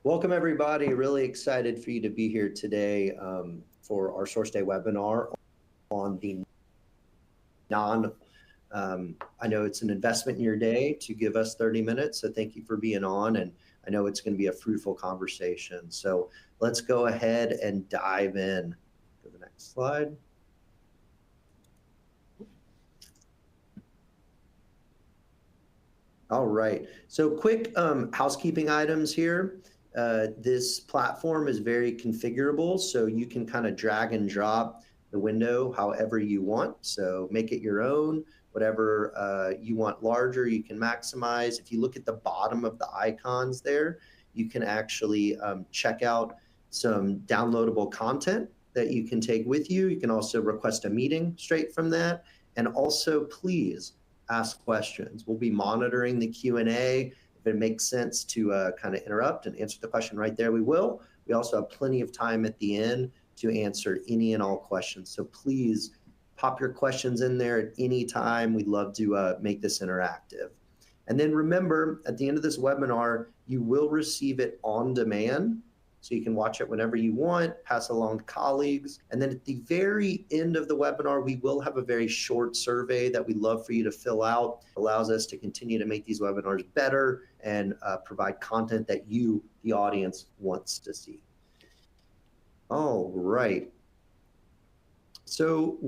Welcome, everybody. Really excited for you to be here today for our SourceDay webinar on the non. I know it's an investment in your day to give us 30 minutes, so thank you for being on, and I know it's going to be a fruitful conversation. So let's go ahead and dive in. Go to the next slide. All right, so quick housekeeping items here. This platform is very configurable, so you can kind of drag and drop the window however you want. So make it your own, whatever you want larger, you can maximize. If you look at the bottom of the icons there, you can actually check out some downloadable content that you can take with you. You can also request a meeting straight from that. And also, please ask questions. We'll be monitoring the Q&A. If it makes sense to kind of interrupt and answer the question right there, we will. We also have plenty of time at the end to answer any and all questions. So please pop your questions in there at any time. We'd love to make this interactive. And then remember, at the end of this webinar, you will receive it on demand. So you can watch it whenever you want, pass along to colleagues. And then at the very end of the webinar, we will have a very short survey that we'd love for you to fill out. It allows us to continue to make these webinars better and provide content that you, the audience, wants to see. All right. So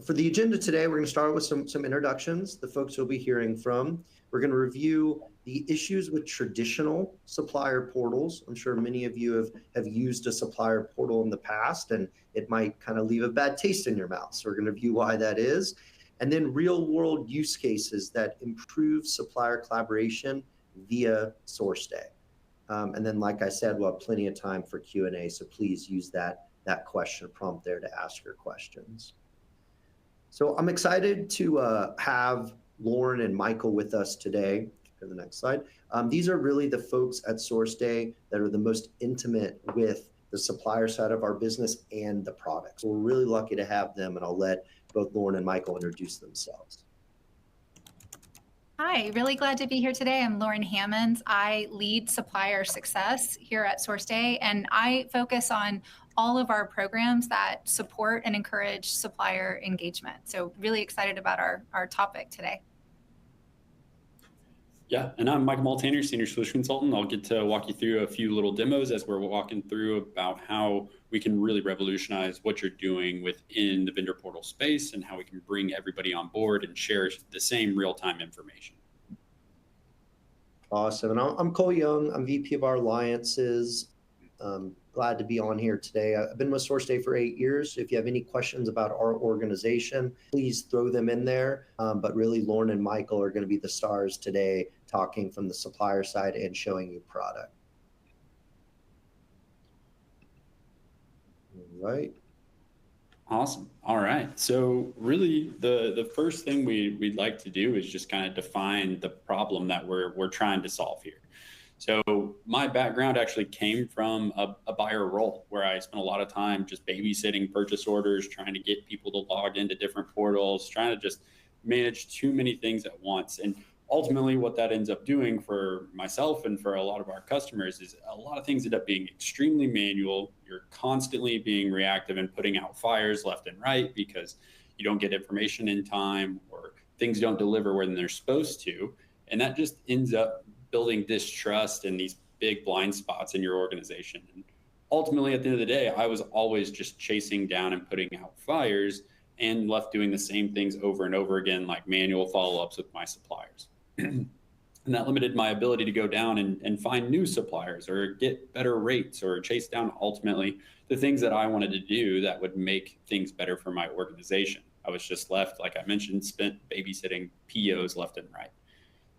for the agenda today, we're going to start with some introductions, the folks you'll be hearing from. We're going to review the issues with traditional supplier portals. I'm sure many of you have used a supplier portal in the past, and it might kind of leave a bad taste in your mouth. So we're going to review why that is. And then real world use cases that improve supplier collaboration via SourceDay. And then, like I said, we'll have plenty of time for Q&A. So please use that question prompt there to ask your questions. So I'm excited to have Lauren and Michael with us today. Go to the next slide. These are really the folks at SourceDay that are the most intimate with the supplier side of our business and the products. So we're really lucky to have them, and I'll let both Lauren and Michael introduce themselves. Hi, really glad to be here today. I'm Lauren Hammonds. I lead supplier success here at SourceDay, and I focus on all of our programs that support and encourage supplier engagement. So really excited about our topic today. Yeah, and I'm Michael Maltaner, Senior Solution Consultant. I'll get to walk you through a few little demos as we're walking through about how we can really revolutionize what you're doing within the vendor portal space and how we can bring everybody on board and share the same real-time information. Awesome. And I'm Cole Young. I'm VP of our alliances. Glad to be on here today. I've been with SourceDay for 8 years. If you have any questions about our organization, please throw them in there. But really, Lauren and Michael are going to be the stars today, talking from the supplier side and showing you product. All right. Awesome. All right. So really, the first thing we'd like to do is just kind of define the problem that we're trying to solve here. So my background actually came from a buyer role where I spent a lot of time just babysitting purchase orders, trying to get people to log into different portals, trying to just manage too many things at once. And ultimately what that ends up doing for myself and for a lot of our customers is a lot of things end up being extremely manual. You're constantly being reactive and putting out fires left and right because you don't get information in time or things don't deliver when they're supposed to. And that just ends up building distrust and these big blind spots in your organization. And ultimately, at the end of the day, I was always just chasing down and putting out fires and left doing the same things over and over again, like manual follow-ups with my suppliers. And that limited my ability to go down and find new suppliers or get better rates or chase down ultimately the things that I wanted to do that would make things better for my organization. I was just left, like I mentioned, spent babysitting POs left and right.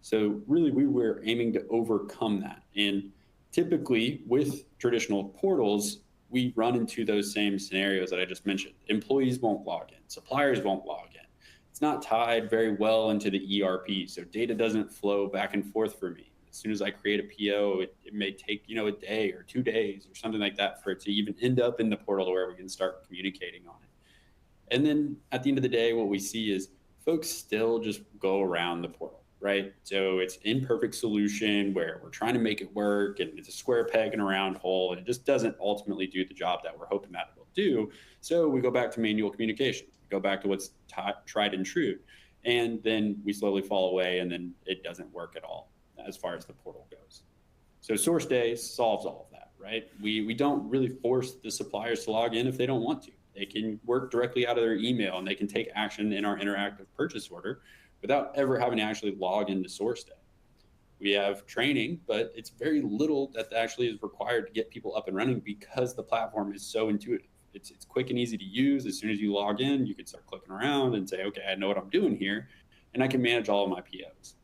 So really, we were aiming to overcome that. And typically with traditional portals, we run into those same scenarios that I just mentioned. Employees won't log in, suppliers won't log in. It's not tied very well into the ERP, so data doesn't flow back and forth for me. As soon as I create a PO, it may take a day or 2 days or something like that for it to even end up in the portal where we can start communicating on it. And then at the end of the day, what we see is folks still just go around the portal, right? So it's imperfect solution where we're trying to make it work and it's a square peg in a round hole, and it just doesn't ultimately do the job that we're hoping that it'll do. So we go back to manual communication, we go back to what's tried and true, and then we slowly fall away, and then it doesn't work at all as far as the portal goes. So SourceDay solves all of that, right? We don't really force the suppliers to log in if they don't want to. They can work directly out of their email, and they can take action in our interactive purchase order without ever having to actually log into SourceDay. We have training, but it's very little that actually is required to get people up and running because the platform is so intuitive. It's quick and easy to use. As soon as you log in, you can start clicking around and say, okay, I know what I'm doing here, and I can manage all of my POs.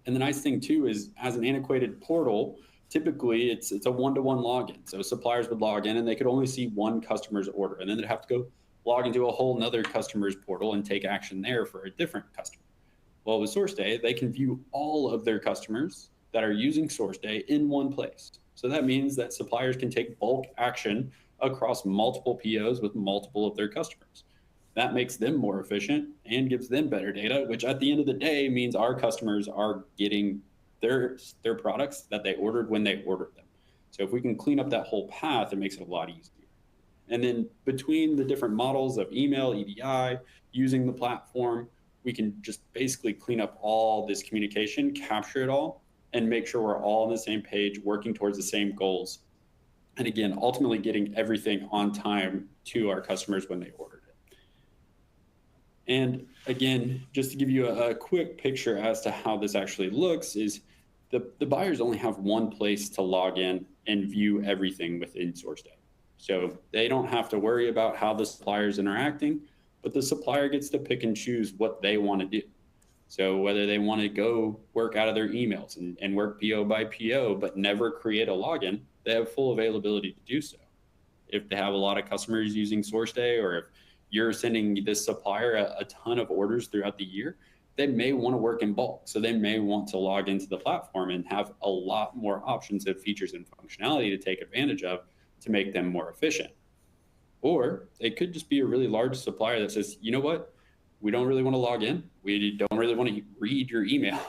And the nice thing too is, as an antiquated portal, typically it's a one-to-one login. So suppliers would log in and they could only see one customer's order, and then they'd have to go log into a whole nother customer's portal and take action there for a different customer. Well, with SourceDay, they can view all of their customers that are using SourceDay in one place. So that means that suppliers can take bulk action across multiple POs with multiple of their customers. That makes them more efficient and gives them better data, which at the end of the day means our customers are getting their products that they ordered when they ordered them. So if we can clean up that whole path, it makes it a lot easier. And then between the different models of email, EDI, using the platform, we can just basically clean up all this communication, capture it all, and make sure we're all on the same page, working towards the same goals. And again, ultimately getting everything on time to our customers when they ordered it. And again, just to give you a quick picture as to how this actually looks, is the buyers only have one place to log in and view everything within SourceDay. So they don't have to worry about how the supplier is interacting, but the supplier gets to pick and choose what they want to do. So whether they want to go work out of their emails and work PO by PO, but never create a login, they have full availability to do so. If they have a lot of customers using SourceDay, or if you're sending this supplier a ton of orders throughout the year, they may want to work in bulk. So they may want to log into the platform and have a lot more options of features and functionality to take advantage of to make them more efficient. Or it could just be a really large supplier that says, you know what, we don't really want to log in. We don't really want to read your email.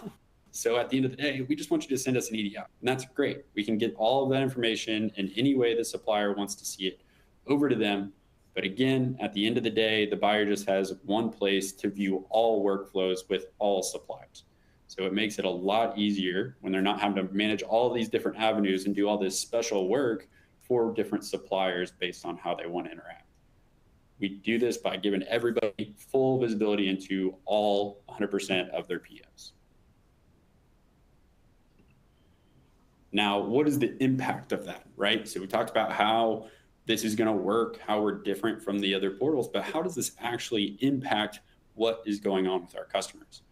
So at the end of the day, we just want you to send us an EDI. And that's great. We can get all of that information in any way the supplier wants to see it over to them. But again, at the end of the day, the buyer just has one place to view all workflows with all suppliers. So it makes it a lot easier when they're not having to manage all these different avenues and do all this special work for different suppliers based on how they want to interact. We do this by giving everybody full visibility into all 100% of their POs. Now, what is the impact of that, right? So we talked about how this is going to work, how we're different from the other portals, but how does this actually impact what is going on with our customers?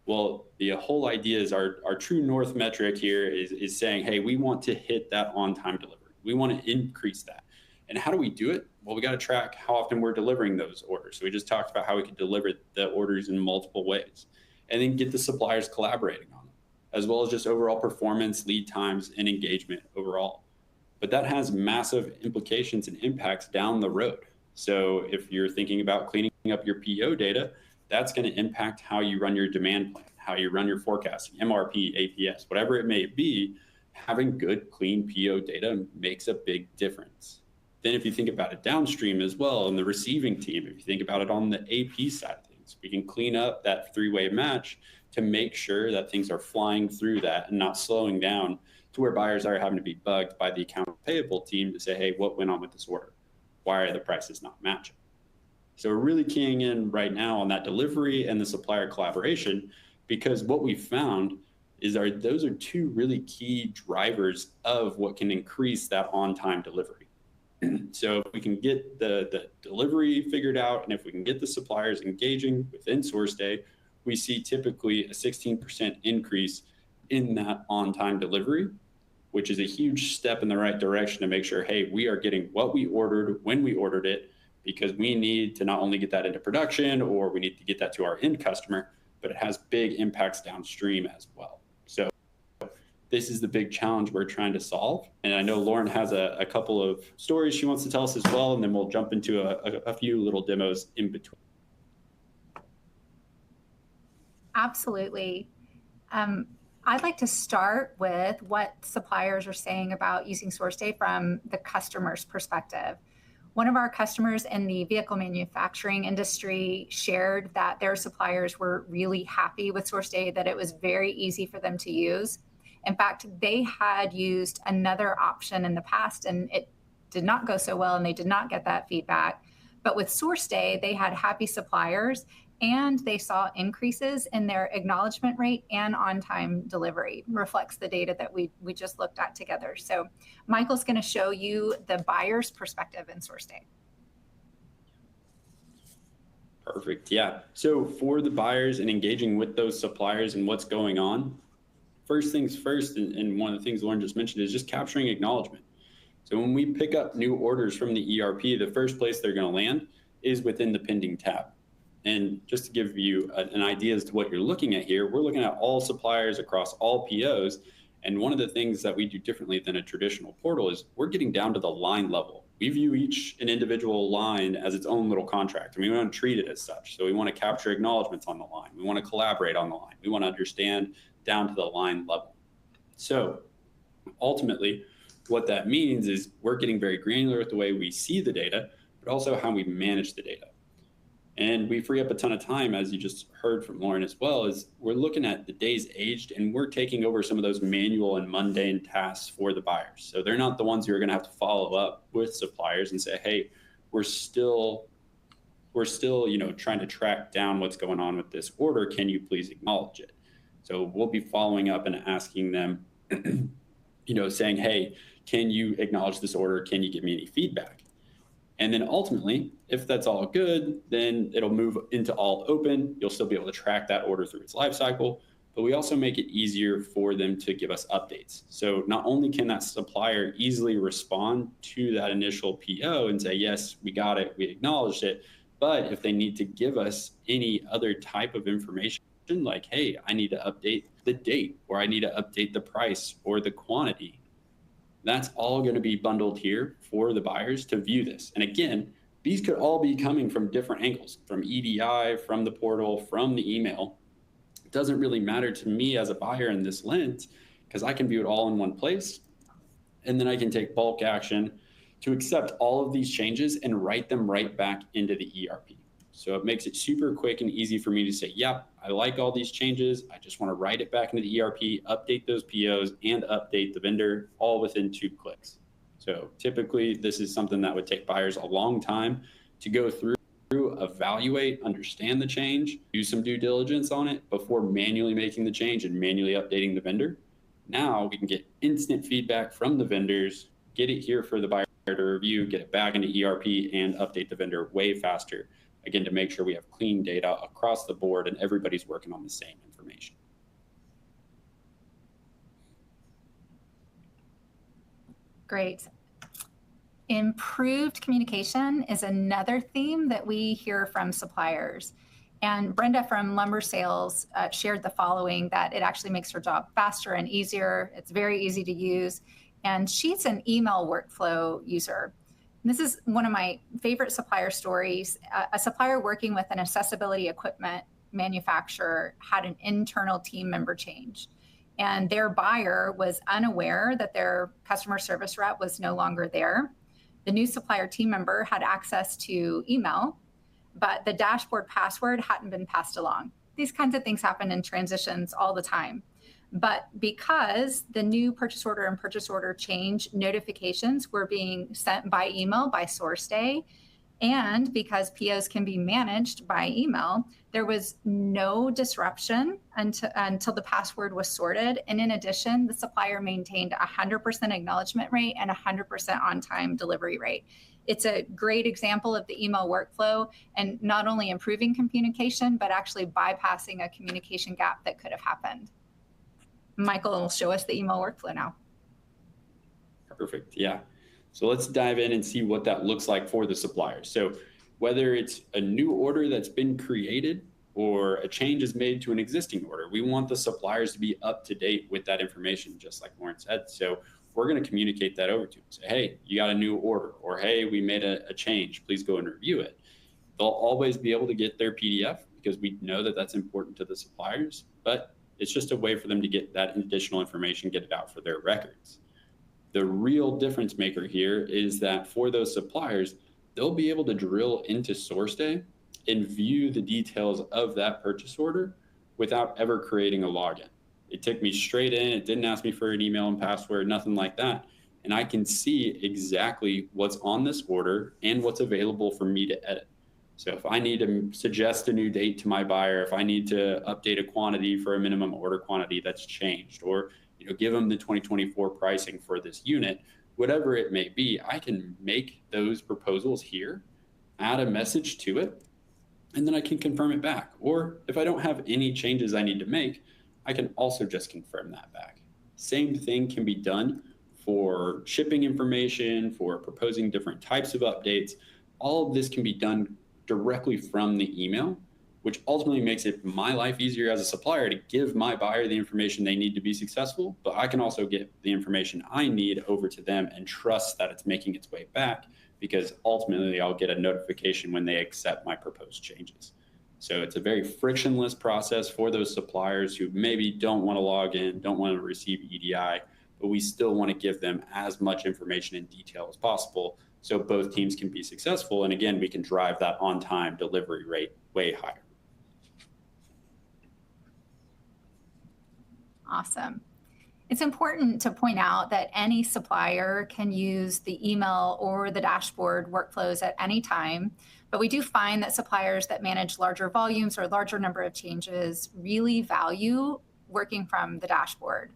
Well, the whole idea is our true north metric here is saying, hey, we want to hit that on-time delivery. We want to increase that. And how do we do it? Well, we got to track how often we're delivering those orders. So we just talked about how we could deliver the orders in multiple ways, and then get the suppliers collaborating on them, as well as just overall performance, lead times, and engagement overall. But that has massive implications and impacts down the road. So if you're thinking about cleaning up your PO data, that's going to impact how you run your demand plan, how you run your forecasting, MRP, APS, whatever it may be. Having good, clean PO data makes a big difference. Then if you think about it downstream as well, in the receiving team, if you think about it on the AP side of things, we can clean up that three-way match to make sure that things are flying through that and not slowing down to where buyers are having to be bugged by the account payable team to say, hey, what went on with this order? Why are the prices not matching? So we're really keying in right now on that delivery and the supplier collaboration, because what we found is those are two really key drivers of what can increase that on-time delivery. So if we can get the delivery figured out, and if we can get the suppliers engaging within SourceDay, we see typically a 16% increase in that on-time delivery, which is a huge step in the right direction to make sure, hey, we are getting what we ordered when we ordered it, because we need to not only get that into production, or we need to get that to our end customer, but it has big impacts downstream as well. So this is the big challenge we're trying to solve. And I know Lauren has a couple of stories she wants to tell us as well, and then we'll jump into a few little demos in between. Absolutely. I'd like to start with what suppliers are saying about using SourceDay from the customer's perspective. One of our customers in the vehicle manufacturing industry shared that their suppliers were really happy with SourceDay, that it was very easy for them to use. In fact, they had used another option in the past and it did not go so well and they did not get that feedback. But with SourceDay, they had happy suppliers and they saw increases in their acknowledgement rate and on-time delivery. Reflects the data that we just looked at together. So Michael's going to show you the buyer's perspective in SourceDay. Perfect. Yeah. So for the buyers and engaging with those suppliers and what's going on, first things first, and one of the things Lauren just mentioned is just capturing acknowledgement. So when we pick up new orders from the ERP, the first place they're going to land is within the pending tab. And just to give you an idea as to what you're looking at here, we're looking at all suppliers across all POs. And one of the things that we do differently than a traditional portal is we're getting down to the line level. We view an individual line as its own little contract, and we want to treat it as such. So we want to capture acknowledgments on the line. We want to collaborate on the line. We want to understand down to the line level. So ultimately, what that means is we're getting very granular with the way we see the data, but also how we manage the data. And we free up a ton of time, as you just heard from Lauren as well, is we're looking at the days aged and we're taking over some of those manual and mundane tasks for the buyers. So they're not the ones who are going to have to follow up with suppliers and say, hey, we're still, trying to track down what's going on with this order. Can you please acknowledge it? So we'll be following up and asking them, saying, hey, can you acknowledge this order? Can you give me any feedback? And then ultimately, if that's all good, then it'll move into all open. You'll still be able to track that order through its life cycle, but we also make it easier for them to give us updates. So not only can that supplier easily respond to that initial PO and say, yes, we got it, we acknowledged it, but if they need to give us any other type of information, like, hey, I need to update the date, or I need to update the price or the quantity, that's all going to be bundled here for the buyers to view this. And again, these could all be coming from different angles, from EDI, from the portal, from the email. It doesn't really matter to me as a buyer in this lens, because I can view it all in one place. And then I can take bulk action to accept all of these changes and write them right back into the ERP. So it makes it super quick and easy for me to say, yep, I like all these changes. I just want to write it back into the ERP, update those POs, and update the vendor all within 2 clicks. So typically, this is something that would take buyers a long time to go through, evaluate, understand the change, do some due diligence on it before manually making the change and manually updating the vendor. Now we can get instant feedback from the vendors, get it here for the buyer to review, get it back into ERP, and update the vendor way faster. Again, to make sure we have clean data across the board and everybody's working on the same information. Great. Improved communication is another theme that we hear from suppliers. And Brenda from Lumber Sales shared the following, that it actually makes her job faster and easier. It's very easy to use. And she's an email workflow user. And this is one of my favorite supplier stories. A supplier working with an accessibility equipment manufacturer had an internal team member change. And their buyer was unaware that their customer service rep was no longer there. The new supplier team member had access to email, but the dashboard password hadn't been passed along. These kinds of things happen in transitions all the time. But because the new purchase order and purchase order change notifications were being sent by email by SourceDay, and because POs can be managed by email, there was no disruption until the password was sorted. And in addition, the supplier maintained 100% acknowledgement rate and 100% on-time delivery rate. It's a great example of the email workflow and not only improving communication, but actually bypassing a communication gap that could have happened. Michael will show us the email workflow now. Perfect. Yeah. So let's dive in and see what that looks like for the suppliers. So whether it's a new order that's been created or a change is made to an existing order, we want the suppliers to be up to date with that information, just like Lauren said. So we're going to communicate that over to them. Say, hey, you got a new order, or hey, we made a change. Please go and review it. They'll always be able to get their PDF because we know that that's important to the suppliers. But It's just a way for them to get that additional information, get it out for their records. The real difference maker here is that for those suppliers, they'll be able to drill into SourceDay and view the details of that purchase order without ever creating a login. It took me straight in. It didn't ask me for an email and password, nothing like that. And I can see exactly what's on this order and what's available for me to edit. So if I need to suggest a new date to my buyer, if I need to update a quantity for a minimum order quantity that's changed, or give them the 2024 pricing for this unit, whatever it may be, I can make those proposals here, add a message to it, and then I can confirm it back. Or if I don't have any changes I need to make, I can also just confirm that back. Same thing can be done for shipping information, for proposing different types of updates. All of this can be done directly from the email, which ultimately makes it my life easier as a supplier to give my buyer the information they need to be successful, but I can also get the information I need over to them and trust that it's making its way back, because ultimately I'll get a notification when they accept my proposed changes. So it's a very frictionless process for those suppliers who maybe don't want to log in, don't want to receive EDI, but we still want to give them as much information in detail as possible so both teams can be successful. And again, we can drive that on-time delivery rate way higher. Awesome. It's important to point out that any supplier can use the email or the dashboard workflows at any time, but we do find that suppliers that manage larger volumes or larger number of changes really value working from the dashboard.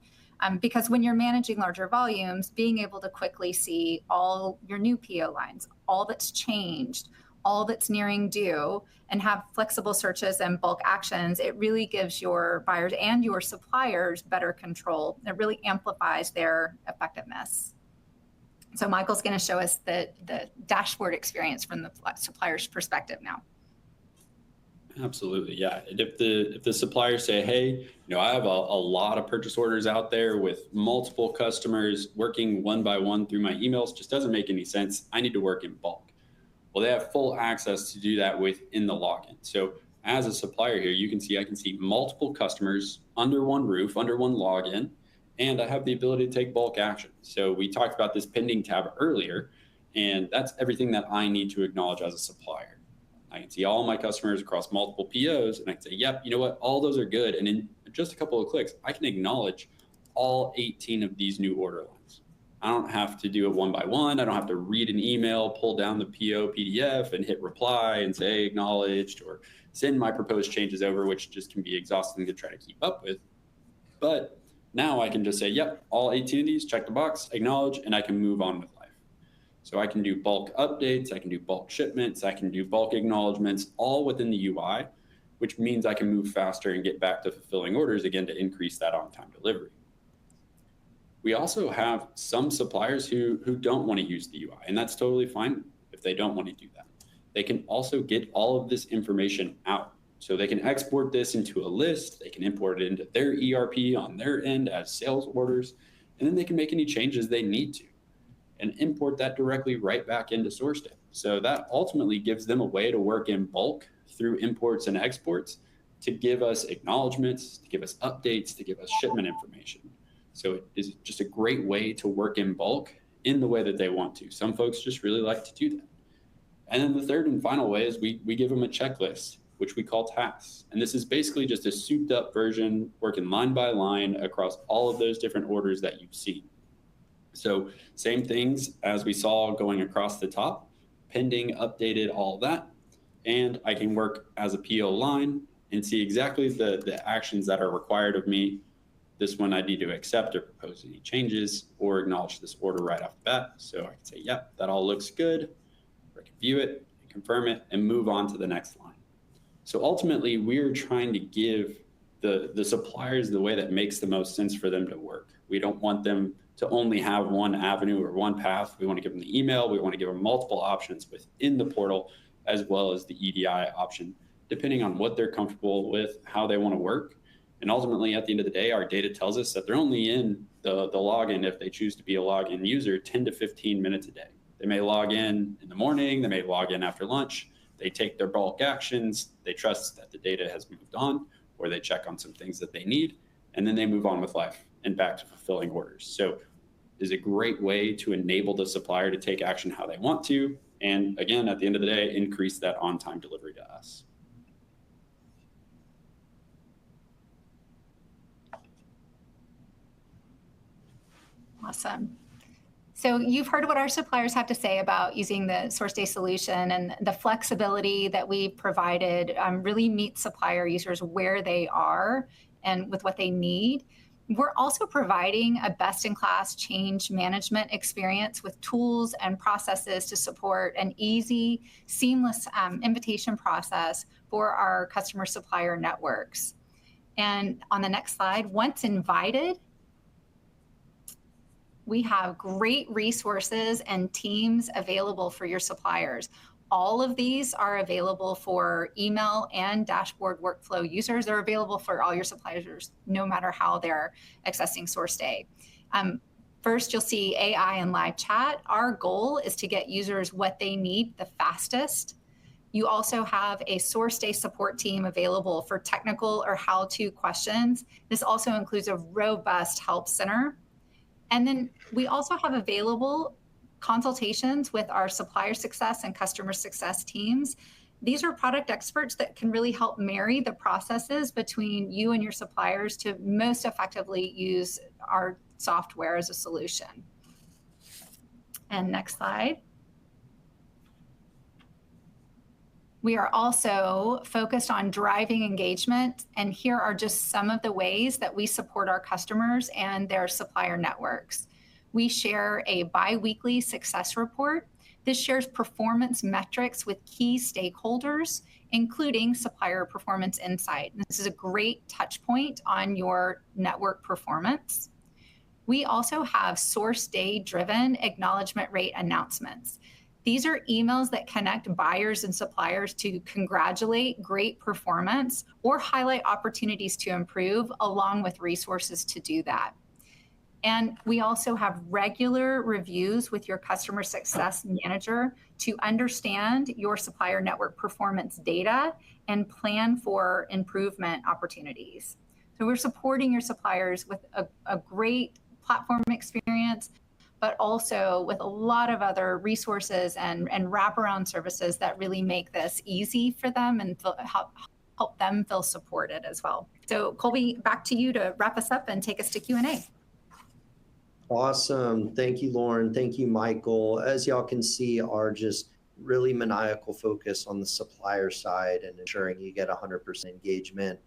Because when you're managing larger volumes, being able to quickly see all your new PO lines, all that's changed, all that's nearing due, and have flexible searches and bulk actions, it really gives your buyers and your suppliers better control. It really amplifies their effectiveness. So Michael's going to show us the dashboard experience from the supplier's perspective now. Absolutely, yeah. If the suppliers say, hey, I have a lot of purchase orders out there with multiple customers working one by one through my emails, just doesn't make any sense. I need to work in bulk. Well, they have full access to do that within the login. So as a supplier here, I can see multiple customers under one roof, under one login, and I have the ability to take bulk action. So we talked about this pending tab earlier, and that's everything that I need to acknowledge as a supplier. I can see all my customers across multiple POs, and I can say, yep, you know what, all those are good. And in just a couple of clicks, I can acknowledge all 18 of these new order lines. I don't have to do it one by one. I don't have to read an email, pull down the PO PDF and hit reply and say acknowledged, or send my proposed changes over, which just can be exhausting to try to keep up with. But now I can just say, yep, all 18 of these, check the box, acknowledge, and I can move on with life. So I can do bulk updates, I can do bulk shipments, I can do bulk acknowledgements, all within the UI, which means I can move faster and get back to fulfilling orders again to increase that on-time delivery. We also have some suppliers who don't want to use the UI, and that's totally fine if they don't want to do that. They can also get all of this information out. So they can export this into a list, they can import it into their ERP on their end as sales orders, and then they can make any changes they need to and import that directly right back into SourceDay. So that ultimately gives them a way to work in bulk through imports and exports to give us acknowledgements, to give us updates, to give us shipment information. So it is just a great way to work in bulk in the way that they want to. Some folks just really like to do that. And then the third and final way is we give them a checklist, which we call tasks. And this is basically just a souped up version working line by line across all of those different orders that you've seen. So same things as we saw going across the top, pending, updated, all of that. And I can work as a PO line and see exactly the actions that are required of me. This one I need to accept or propose any changes or acknowledge this order right off the bat. So I can say, yep, that all looks good. I can view it, confirm it, and move on to the next line. So ultimately, we're trying to give the suppliers the way that makes the most sense for them to work. We don't want them to only have one avenue or one path. We want to give them the email. We want to give them multiple options within the portal, as well as the EDI option, depending on what they're comfortable with, how they want to work. And ultimately, at the end of the day, our data tells us that they're only in the login, if they choose to be a login user, 10 to 15 minutes a day. They may log in the morning, they may log in after lunch, they take their bulk actions, they trust that the data has moved on, or they check on some things that they need, and then they move on with life and back to fulfilling orders. So is a great way to enable the supplier to take action how they want to. And again, at the end of the day, increase that on-time delivery to us. Awesome. So you've heard what our suppliers have to say about using the SourceDay solution, and the flexibility that we provided really meets supplier users where they are and with what they need. We're also providing a best-in-class change management experience with tools and processes to support an easy, seamless invitation process for our customer supplier networks. And on the next slide, once invited, we have great resources and teams available for your suppliers. All of these are available for email and dashboard workflow users. They're available for all your suppliers, no matter how they're accessing SourceDay. First, you'll see AI and live chat. Our goal is to get users what they need the fastest. You also have a SourceDay support team available for technical or how-to questions. This also includes a robust help center. And then we also have available consultations with our supplier success and customer success teams. These are product experts that can really help marry the processes between you and your suppliers to most effectively use our software as a solution. And next slide. We are also focused on driving engagement, and here are just some of the ways that we support our customers and their supplier networks. We share a bi-weekly success report. This shares performance metrics with key stakeholders, including supplier performance insight. This is a great touch point on your network performance. We also have SourceDay-driven acknowledgement rate announcements. These are emails that connect buyers and suppliers to congratulate great performance or highlight opportunities to improve, along with resources to do that. And we also have regular reviews with your customer success manager to understand your supplier network performance data and plan for improvement opportunities. So we're supporting your suppliers with a great platform experience, but also with a lot of other resources and wraparound services that really make this easy for them and help them feel supported as well. So Colby, back to you to wrap us up and take us to Q&A. Awesome. Thank you, Lauren. Thank you, Michael. As y'all can see, our just really maniacal focus on the supplier side and ensuring you get 100% engagement.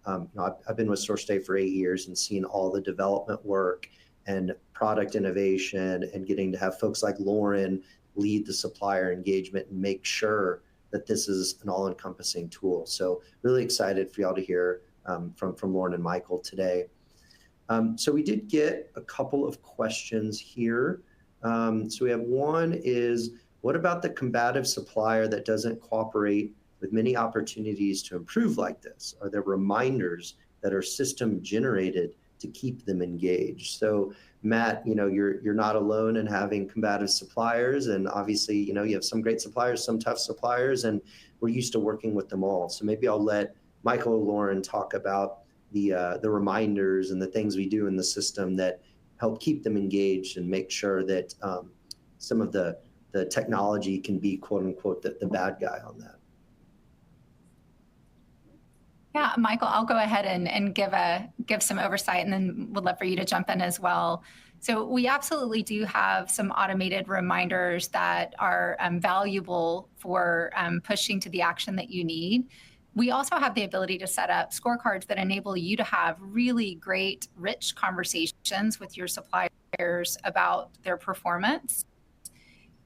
I've been with SourceDay for 8 years and seen all the development work and product innovation, and getting to have folks like Lauren lead the supplier engagement and make sure that this is an all-encompassing tool. So really excited for y'all to hear from Lauren and Michael today. So we did get a couple of questions here. So we have one is, what about the combative supplier that doesn't cooperate with many opportunities to improve like this? Are there reminders that are system generated to keep them engaged? So Matt, you're not alone in having combative suppliers, and obviously, you have some great suppliers, some tough suppliers, and we're used to working with them all. So maybe I'll let Michael or Lauren talk about the reminders and the things we do in the system that help keep them engaged and make sure that some of the technology can be, quote unquote, the bad guy on that. Yeah, Michael, I'll go ahead and give some oversight, and then would love for you to jump in as well. So we absolutely do have some automated reminders that are valuable for pushing to the action that you need. We also have the ability to set up scorecards that enable you to have really great, rich conversations with your suppliers about their performance.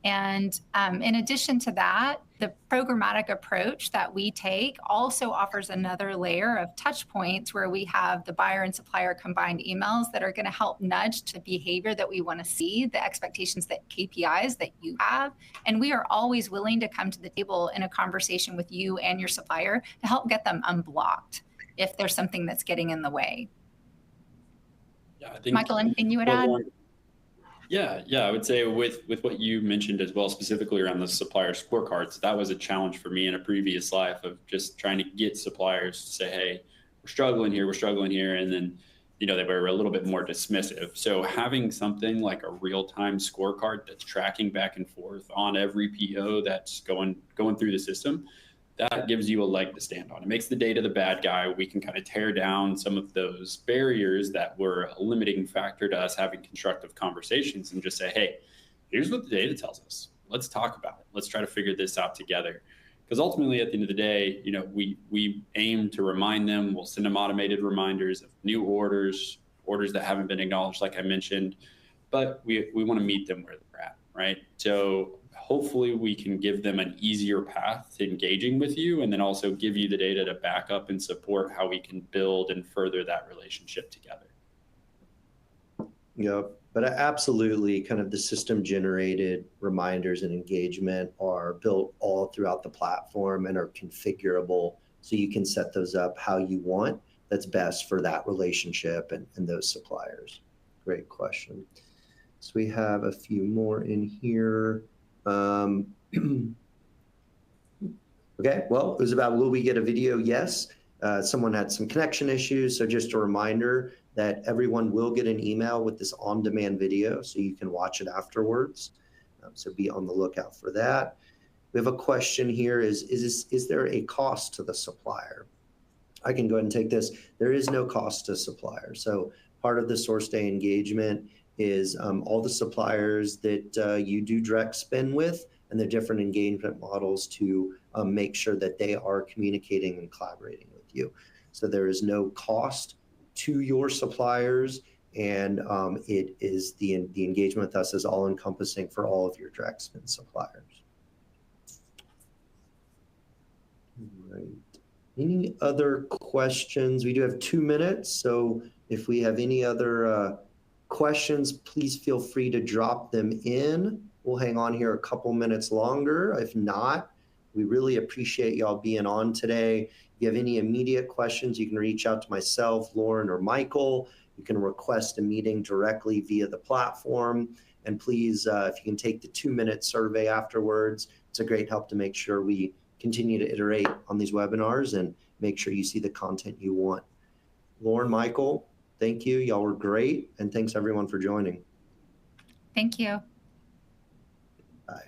And in addition to that, the programmatic approach that we take also offers another layer of touch points where we have the buyer and supplier combined emails that are going to help nudge to behavior that we want to see, the expectations, that KPIs that you have. And we are always willing to come to the table in a conversation with you and your supplier to help get them unblocked if there's something that's getting in the way. Yeah, I think, Michael, anything you would add? Yeah, I would say with what you mentioned as well, specifically around the supplier scorecards, that was a challenge for me in a previous life of just trying to get suppliers to say, hey, we're struggling here, and then they were a little bit more dismissive. So having something like a real-time scorecard that's tracking back and forth on every PO that's going through the system, that gives you a leg to stand on. It makes the data the bad guy. We can kind of tear down some of those barriers that were a limiting factor to us having constructive conversations and just say, hey, here's what the data tells us. Let's talk about it. Let's try to figure this out together. Because ultimately, at the end of the day, we aim to remind them. We'll send them automated reminders of new orders that haven't been acknowledged, like I mentioned. But we want to meet them where they're at, right? So hopefully we can give them an easier path to engaging with you, and then also give you the data to back up and support how we can build and further that relationship together. Yep. But absolutely, kind of the system generated reminders and engagement are built all throughout the platform and are configurable. So you can set those up how you want that's best for that relationship and those suppliers. Great question. So we have a few more in here. Okay, well, it was about, will we get a video? Yes. Someone had some connection issues. So just a reminder that everyone will get an email with this on-demand video, so you can watch it afterwards. So be on the lookout for that. We have a question here, is there a cost to the supplier? I can go ahead and take this. There is no cost to supplier. So part of the SourceDay engagement is all the suppliers that you do direct spend with and the different engagement models to make sure that they are communicating and collaborating with you. So there is no cost to your suppliers, and it is the engagement with us is all encompassing for all of your direct spend suppliers. All right. Any other questions? We do have 2 minutes, so if we have any other questions, please feel free to drop them in. We'll hang on here a couple minutes longer. If not, we really appreciate y'all being on today. If you have any immediate questions, you can reach out to myself, Lauren, or Michael. You can request a meeting directly via the platform. And please, if you can take the 2-minute survey afterwards, it's a great help to make sure we continue to iterate on these webinars and make sure you see the content you want. Lauren, Michael, thank you. Y'all were great. And thanks everyone for joining. Thank you. Bye.